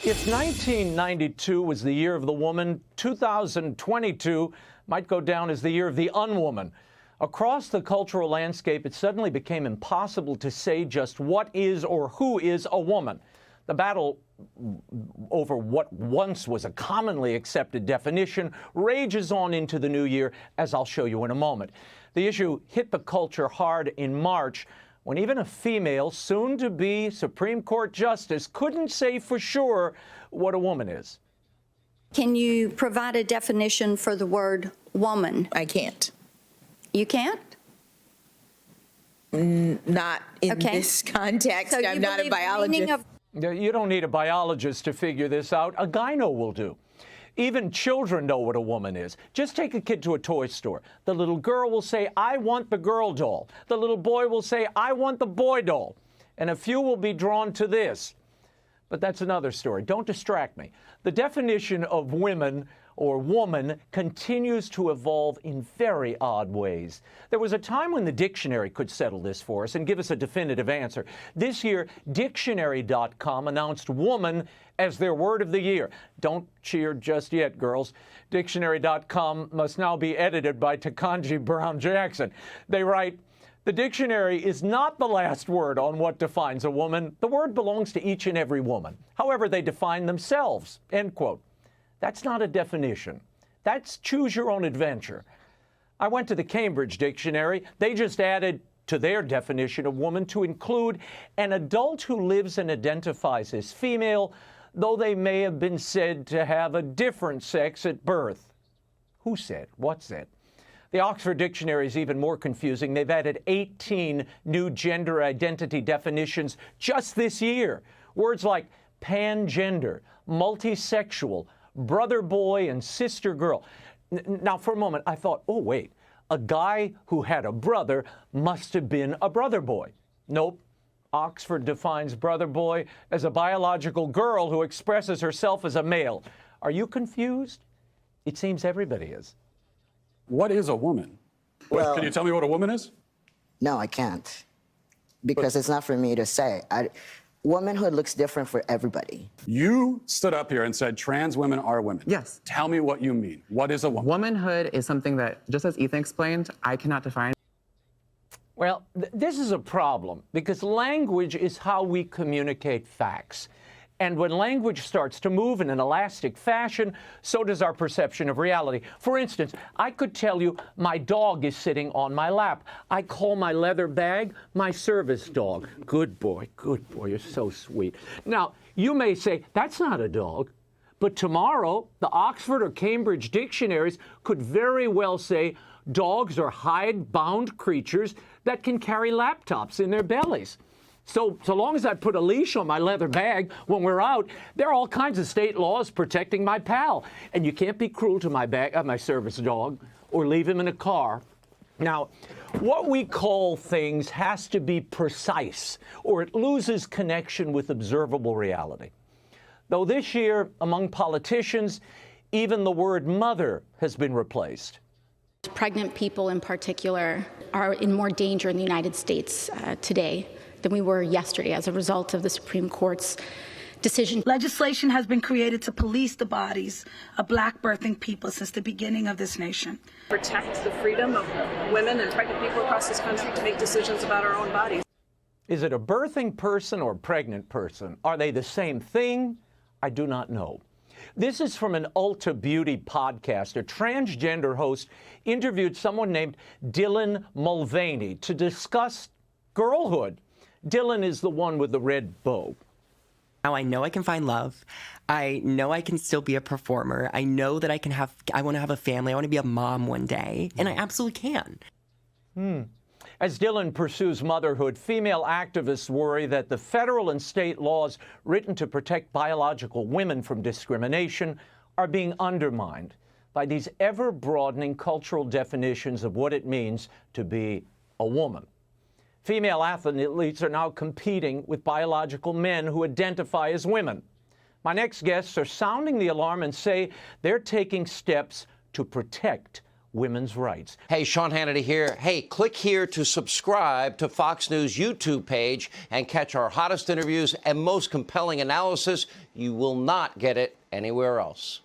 If 1992 was the year of the woman, 2022 might go down as the year of the unwoman. Across the cultural landscape, it suddenly became impossible to say just what is or who is a woman. The battle over what once was a commonly accepted definition rages on into the new year, as I'll show you in a moment. The issue hit the culture hard in March, when even a female, soon-to-be Supreme Court justice, couldn't say for sure what a woman is. Can you provide a definition for the word woman? I can't. You can't? Not in this context. So I'm not a biologist. You don't need a biologist to figure this out. A gyno will do. Even children know what a woman is. Just take a kid to a toy store. The little girl will say, I want the girl doll. The little boy will say, I want the boy doll. And a few will be drawn to this. But that's another story. Don't distract me. The definition of women or woman continues to evolve in very odd ways. There was a time when the dictionary could settle this for us and give us a definitive answer. This year, dictionary.com announced woman as their word of the year. Don't cheer just yet, girls. Dictionary.com must now be edited by Takanji Brown Jackson. They write, the dictionary is not the last word on what defines a woman. The word belongs to each and every woman, however they define themselves, end quote. That's not a definition. That's choose your own adventure. I went to the Cambridge Dictionary. They just added to their definition of woman to include an adult who lives and identifies as female, though they may have been said to have a different sex at birth. Who said? What said? The Oxford Dictionary is even more confusing. They've added 18 new gender identity definitions just this year. Words like pangender, multisexual, brother boy, and sister girl. Now, for a moment, I thought, oh, wait, a guy who had a brother must have been a brother boy. Nope. Oxford defines brother boy as a biological girl who expresses herself as a male. Are you confused? It seems everybody is. What is a woman? Well, can you tell me what a woman is? No, I can't. Because it's not for me to say. Womanhood looks different for everybody. You stood up here and said trans women are women. Yes. Tell me what you mean. What is a woman? Womanhood is something that, just as Ethan explained, I cannot define. Well, this is a problem because language is how we communicate facts. And when language starts to move in an elastic fashion, so does our perception of reality. For instance, I could tell you my dog is sitting on my lap. I call my leather bag my service dog. Good boy, you're so sweet. Now, you may say, that's not a dog. But tomorrow, the Oxford or Cambridge dictionaries could very well say dogs are hide-bound creatures that can carry laptops in their bellies. So long as I put a leash on my leather bag when we're out, there are all kinds of state laws protecting my pal. And you can't be cruel to my service dog or leave him in a car. Now, what we call things has to be precise, or it loses connection with observable reality. Though this year, among politicians, even the word mother has been replaced. Pregnant people in particular are in more danger in the United States today than we were yesterday as a result of the Supreme Court's decision. Legislation has been created to police the bodies of Black birthing people since the beginning of this nation. Protect the freedom of women and pregnant people across this country to make decisions about our own bodies. Is it a birthing person or pregnant person? Are they the same thing? I do not know. This is from an Ulta Beauty podcast. A transgender host interviewed someone named Dylan Mulvaney to discuss girlhood. Dylan is the one with the red bow. Now I know I can find love. I know I can still be a performer. I know that I want to have a family. I want to be a mom one day. And I absolutely can. As Dylan pursues motherhood, female activists worry that the federal and state laws written to protect biological women from discrimination are being undermined by these ever-broadening cultural definitions of what it means to be a woman. Female athletes are now competing with biological men who identify as women. My next guests are sounding the alarm and say they're taking steps to protect women's rights. Hey, Sean Hannity here. Hey, click here to subscribe to Fox News YouTube page and catch our hottest interviews and most compelling analysis. You will not get it anywhere else.